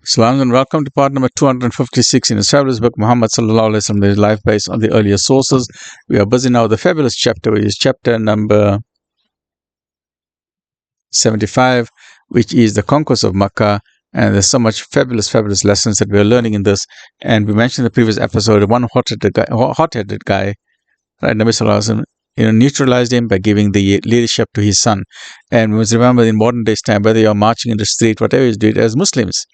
Salam and welcome to part number 256 in the fabulous book Muhammad Sal'lal'laa'hu, the life based on the earlier sources. We are busy now with the fabulous chapter, which is chapter number 75, which is the conquest of Makkah. And there's so much fabulous lessons that we are learning in this. And we mentioned in the previous episode, one hot-headed guy, right, Nabi Sallallahu Alaihi Wasallam, neutralized him by giving the leadership to his son. And we must remember in modern days time, whether you're marching in the street, whatever you do it as Muslims,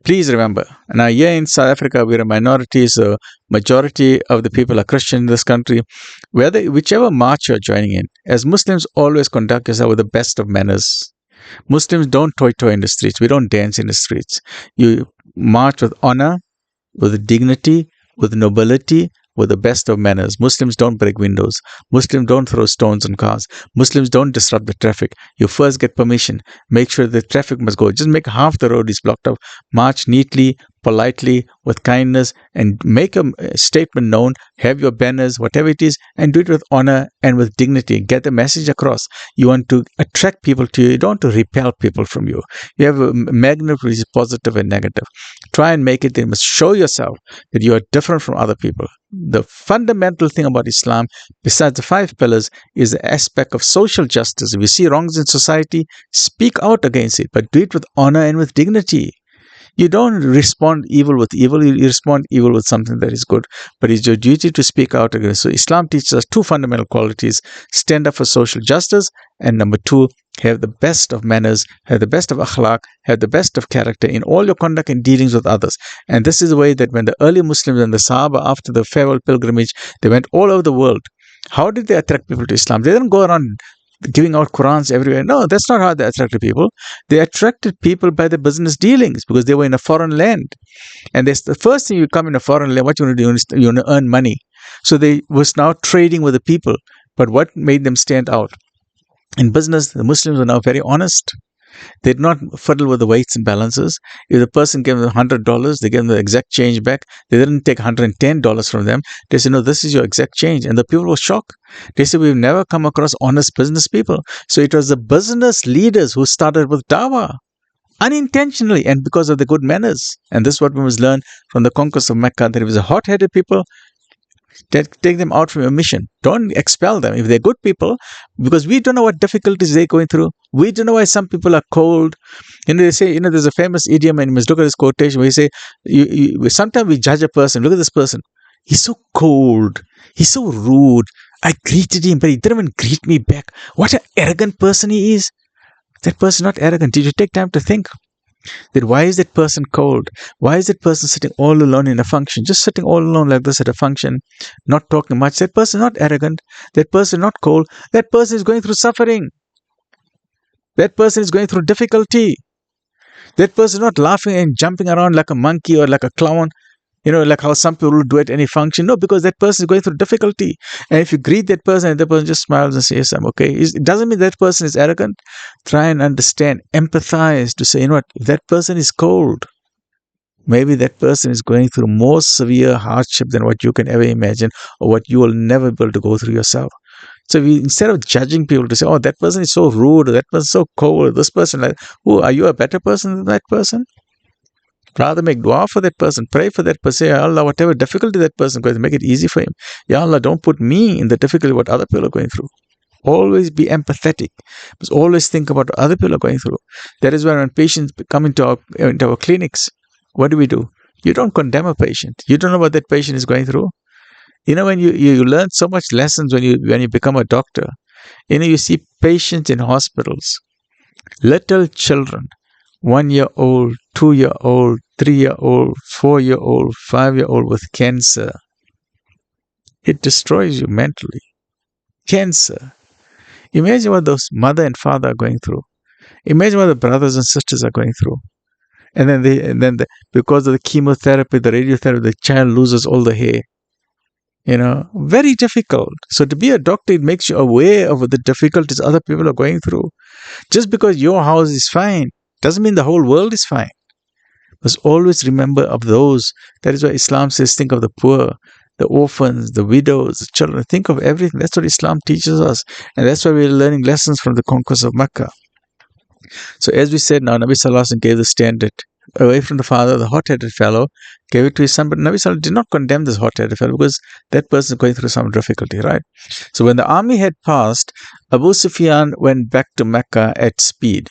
please remember, now here in South Africa, we're a minority, so majority of the people are Christian in this country. Whichever march you're joining in, as Muslims, always conduct yourself with the best of manners. Muslims don't toy in the streets. We don't dance in the streets. You march with honor, with dignity, with nobility, with the best of manners. Muslims don't break windows. Muslims don't throw stones on cars. Muslims don't disrupt the traffic. You first get permission. Make sure the traffic must go. Just make half the road is blocked up. March neatly, politely, with kindness, and make a statement known. Have your banners, whatever it is, and do it with honor and with dignity. Get the message across. You want to attract people to you. You don't want to repel people from you. You have a magnet which is positive and negative. Try and make it. You must show yourself that you are different from other people. The fundamental thing about Islam, besides the 5 pillars, is the aspect of social justice. If you see wrongs in society, speak out against it, but do it with honor and with dignity. You don't respond evil with evil, you respond evil with something that is good. But it's your duty to speak out against. So Islam teaches us 2 fundamental qualities: stand up for social justice, and number 2, have the best of manners, have the best of akhlaq, have the best of character in all your conduct and dealings with others. And this is the way that when the early Muslims and the Sahaba, after the farewell pilgrimage, they went all over the world. How did they attract people to Islam? They didn't go around giving out Qurans everywhere. No, that's not how they attracted people. They attracted people by their business dealings because they were in a foreign land. And that's the first thing: you come in a foreign land, what you want to do? You want to earn money. So they was now trading with the people. But what made them stand out? In business, the Muslims are now very honest. They did not fiddle with the weights and balances. If the person gave them $100, they gave them the exact change back. They didn't take $110 from them. They said, no, this is your exact change. And the people were shocked. They said, we've never come across honest business people. So it was the business leaders who started with dawah, unintentionally, and because of the good manners. And this is what we must learn from the conquest of Mecca, that it was a hot-headed people. Take them out from your mission. Don't expel them if they're good people, because we don't know what difficulties they're going through. We don't know why some people are cold. They say, there's a famous idiom, and you must look at this quotation where you say, sometimes we judge a person. Look at this person. He's so cold. He's so rude. I greeted him, but he didn't even greet me back. What an arrogant person he is. That person is not arrogant. Did you take time to think that why is that person cold? Why is that person sitting all alone in a function? Just sitting all alone like this at a function, not talking much. That person is not arrogant. That person is not cold. That person is going through suffering. That person is going through difficulty. That person is not laughing and jumping around like a monkey or like a clown, like how some people do at any function. No, because that person is going through difficulty. And if you greet that person and the person just smiles and says, I'm okay, it doesn't mean that person is arrogant. Try and understand, empathize to say, if that person is cold, maybe that person is going through more severe hardship than what you can ever imagine, or what you will never be able to go through yourself. So instead of judging people to say, oh, that person is so rude, or that person is so cold, or this person, are you a better person than that person? Rather make dua for that person, pray for that person. Ya Allah, whatever difficulty that person is going to, make it easy for him. Ya Allah, don't put me in the difficulty what other people are going through. Always be empathetic. But always think about what other people are going through. That is why when patients come into our clinics, what do? You don't condemn a patient. You don't know what that patient is going through. When you learn so much lessons when you become a doctor. You see patients in hospitals, little children, 1-year-old, 2-year-old, 3-year-old, 4-year-old, 5-year-old with cancer. It destroys you mentally. Cancer. Imagine what those mother and father are going through. Imagine what the brothers and sisters are going through. And then because of the chemotherapy, the radiotherapy, the child loses all the hair. Very difficult. So to be a doctor, it makes you aware of the difficulties other people are going through. Just because your house is fine doesn't mean the whole world is fine. Must always remember of those. That is why Islam says, think of the poor, the orphans, the widows, the children. Think of everything. That's what Islam teaches us. And that's why we're learning lessons from the conquest of Mecca. So as we said now, Nabi Sallallahu Alaihi Wasallam gave the standard. away from the father, the hot-headed fellow, gave it to his son. But Nabi Sallallahu did not condemn this hot-headed fellow because that person is going through some difficulty, right? So when the army had passed, Abu Sufyan went back to Mecca at speed,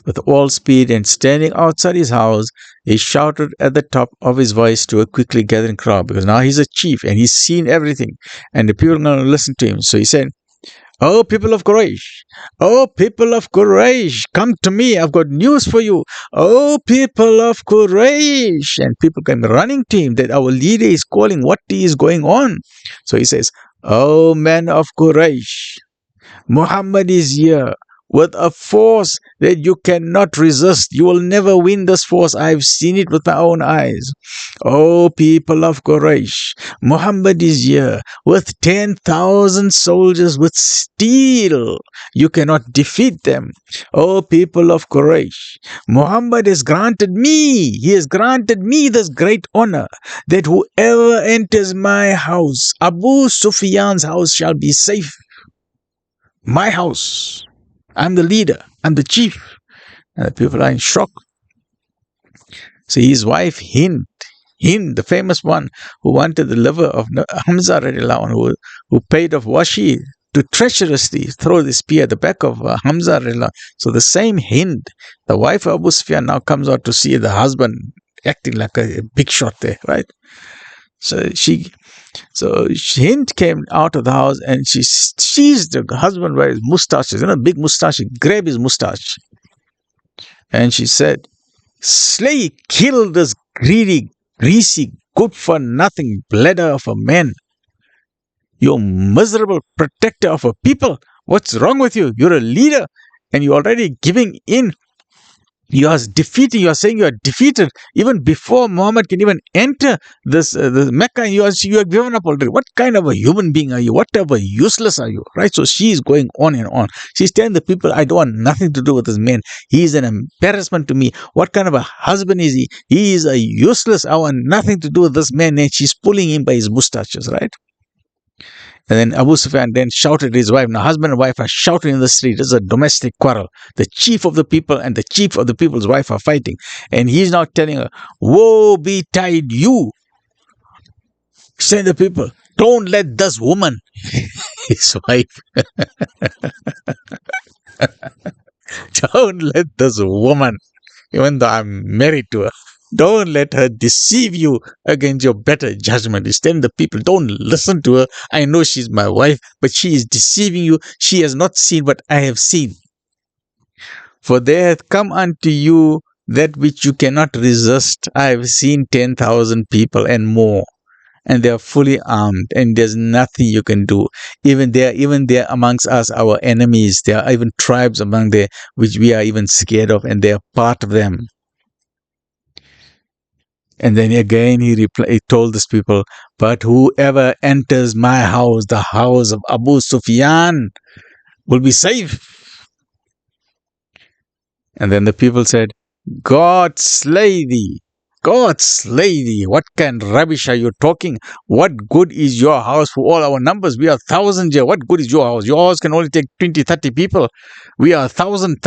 with all speed, and standing outside his house, he shouted at the top of his voice to a quickly gathering crowd, because now he's a chief and he's seen everything, and the people are going to listen to him. So he said, "Oh, people of Quraysh! Oh, people of Quraysh! Come to me! I've got news for you! Oh, people of Quraysh!" And people came running to him that our leader is calling. What is going on? So he says, "Oh, men of Quraysh! Muhammad is here with a force that you cannot resist. You will never win this force. I've seen it with my own eyes. Oh, people of Quraysh, Muhammad is here with 10,000 soldiers with steel. You cannot defeat them. Oh, people of Quraysh, Muhammad has granted me, he has granted me this great honor that whoever enters my house, Abu Sufyan's house, shall be safe. My house. I'm the leader. I'm the chief." And the people are in shock. So his wife Hind, the famous one who wanted the liver of Hamza, who paid off Washi to treacherously throw the spear at the back of Hamza. So the same Hind, the wife of Abu Sufyan, now comes out to see the husband acting like a big shot there, right? So Hind came out of the house and she seized the husband by his mustaches, big mustache. She grabbed his mustache and she said, "Slay, kill this greedy, greasy, good-for-nothing bladder of a man. You miserable protector of a people. What's wrong with you? You're a leader and you're already giving in. You are defeating. You are saying you are defeated even before Muhammad can even enter this Mecca. You are given up already. What kind of a human being are you? Whatever useless are you?" Right? So she is going on and on. She's telling the people, "I don't want nothing to do with this man. He is an embarrassment to me. What kind of a husband is he? He is a useless. I want nothing to do with this man." And she's pulling him by his mustaches, right? And then Abu Sufyan then shouted at his wife. Now husband and wife are shouting in the street. It's a domestic quarrel. The chief of the people and the chief of the people's wife are fighting. And he's now telling her, "Woe betide you," saying the people, "Don't let this woman," his wife, "don't let this woman, even though I'm married to her, don't let her deceive you against your better judgment." He's telling the people, "Don't listen to her. I know she's my wife, but she is deceiving you. She has not seen what I have seen. For there hath come unto you that which you cannot resist. I have seen 10,000 people and more, and they are fully armed, and there's nothing you can do. Even there amongst us, our enemies, there are even tribes among there which we are even scared of, and they are part of them." And then again he told these people, "But whoever enters my house, the house of Abu Sufyan, will be safe." And then the people said, "God slay thee. God slay thee. What kind of rubbish are you talking? What good is your house for all our numbers? We are thousands here. What good is your house? Your house can only take 20, 30 people. We are 5,000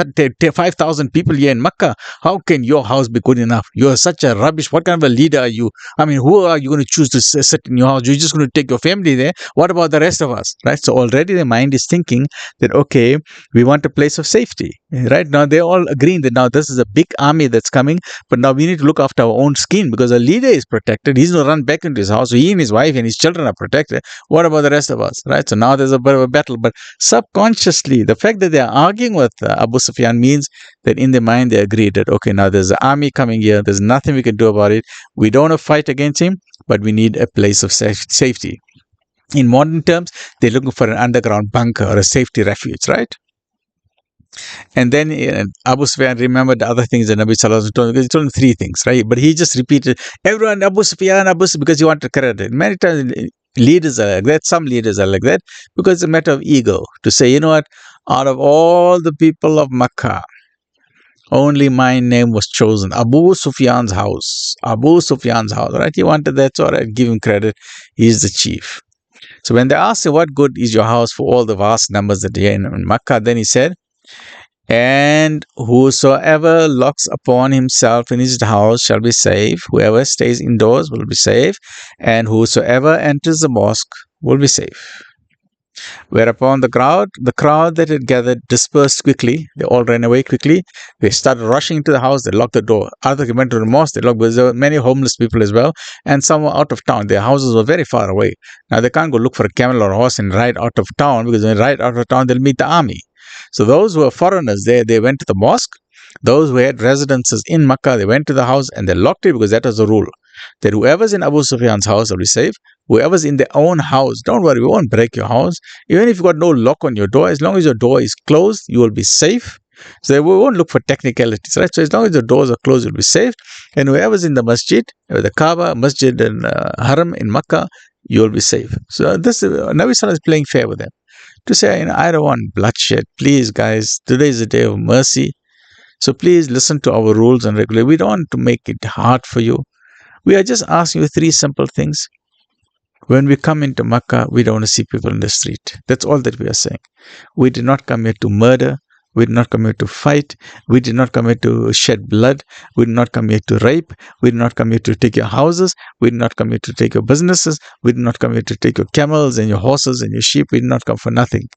people here in Mecca. How can your house be good enough? You are such a rubbish. What kind of a leader are you? I mean, who are you going to choose to sit in your house? You're just going to take your family there. What about the rest of us?" Right? So already the mind is thinking that, okay, we want a place of safety. Right now, they're all agreeing that now this is a big army that's coming, but now we need to look after our own skin because our leader is protected. He's going to run back into his house. So he and his wife and his children are protected. What about the rest of us? Right? So now there's a bit of a battle. But subconsciously, the fact that they're arguing with Abu Sufyan means that in their mind they agree that, okay, now there's an army coming here. There's nothing we can do about it. We don't want to fight against him, but we need a place of safety. In modern terms, they're looking for an underground bunker or a safety refuge, right? And then Abu Sufyan remembered the other things that Nabi Sallallahu Alaihi Wasallam told him, because he told him three things, right? But he just repeated, "Everyone, Abu Sufyan, because he wanted to correct it." Many times leaders are like that. Some leaders are like that because it's a matter of ego. To say, you know what, out of all the people of Makkah, only my name was chosen. Abu Sufyan's house. Abu Sufyan's house, right? He wanted that, so I'd give him credit. He's the chief. So when they asked him, "What good is your house for all the vast numbers that are in Makkah?" Then he said, And whosoever locks upon himself in his house shall be safe. Whoever stays indoors will be safe. And whosoever enters the mosque will be safe. Whereupon the crowd that had gathered dispersed quickly. They all ran away quickly. They started rushing into the house. They locked the door. Others went to the mosque. They locked, because there were many homeless people as well. And some were out of town. Their houses were very far away. Now they can't go look for a camel or a horse and ride out of town, because when they ride out of town, they'll meet the army. So those who were foreigners there, they went to the mosque. Those who had residences in Makkah, they went to the house and they locked it, because that was the rule. That whoever's in Abu Sufyan's house will be safe. Whoever's in their own house, don't worry, we won't break your house. Even if you've got no lock on your door, as long as your door is closed, you will be safe. So we won't look for technicalities, right? So as long as the doors are closed, you'll be safe. And whoever's in the masjid, the Kaaba, Masjid and Haram in Makkah, you'll be safe. So this Nabi Sallallahu is playing fair with them. To say, I don't want bloodshed. Please, guys, today is a day of mercy. So please listen to our rules and regulations. We don't want to make it hard for you. We are just asking you three simple things. When we come into Makkah, we don't want to see people in the street. That's all that we are saying. We did not come here to murder. We did not come here to fight. We did not come here to shed blood. We did not come here to rape. We did not come here to take your houses. We did not come here to take your businesses. We did not come here to take your camels and your horses and your sheep. We did not come for nothing.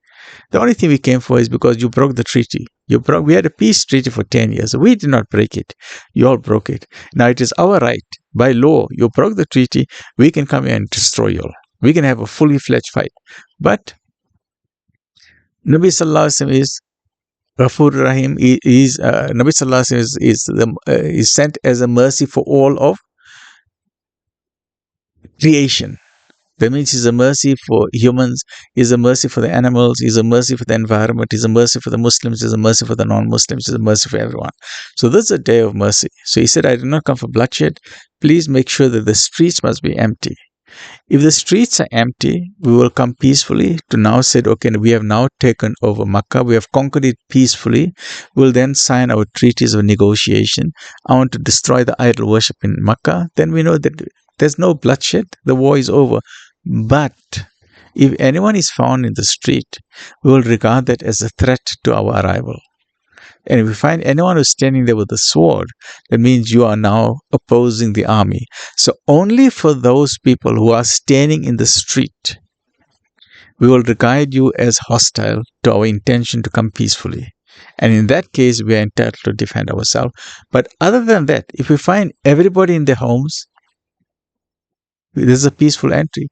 The only thing we came for is because you broke the treaty. We had a peace treaty for 10 years. We did not break it. You all broke it. Now it is our right. By law, you broke the treaty. We can come here and destroy you all. We can have a fully fledged fight. But Nabi Sallallahu Alaihi Wasallam is Ghafur Rahim. Nabi Sallallahu Alaihi Wasallam is sent as a mercy for all of creation. That means he's a mercy for humans, he's a mercy for the animals, he's a mercy for the environment, he's a mercy for the Muslims, he's a mercy for the non-Muslims, he's a mercy for everyone. So this is a day of mercy. So he said, I did not come for bloodshed. Please make sure that the streets must be empty. If the streets are empty, we will come peacefully to now say, okay, we have now taken over Makkah, we have conquered it peacefully. We'll then sign our treaties of negotiation. I want to destroy the idol worship in Makkah. Then we know that there's no bloodshed, the war is over. But if anyone is found in the street, we will regard that as a threat to our arrival. And if we find anyone who's standing there with a sword, that means you are now opposing the army. So only for those people who are standing in the street, we will regard you as hostile to our intention to come peacefully. And in that case, we are entitled to defend ourselves. But other than that, if we find everybody in their homes, this is a peaceful entry.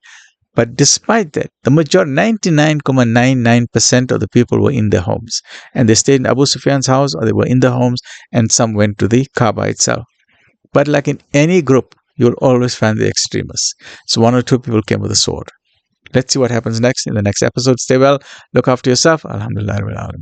But despite that, the majority, 99.99% of the people were in their homes. And they stayed in Abu Sufyan's house, or they were in their homes, and some went to the Kaaba itself. But like in any group, you'll always find the extremists. So one or two people came with a sword. Let's see what happens next in the next episode. Stay well, look after yourself. Alhamdulillah.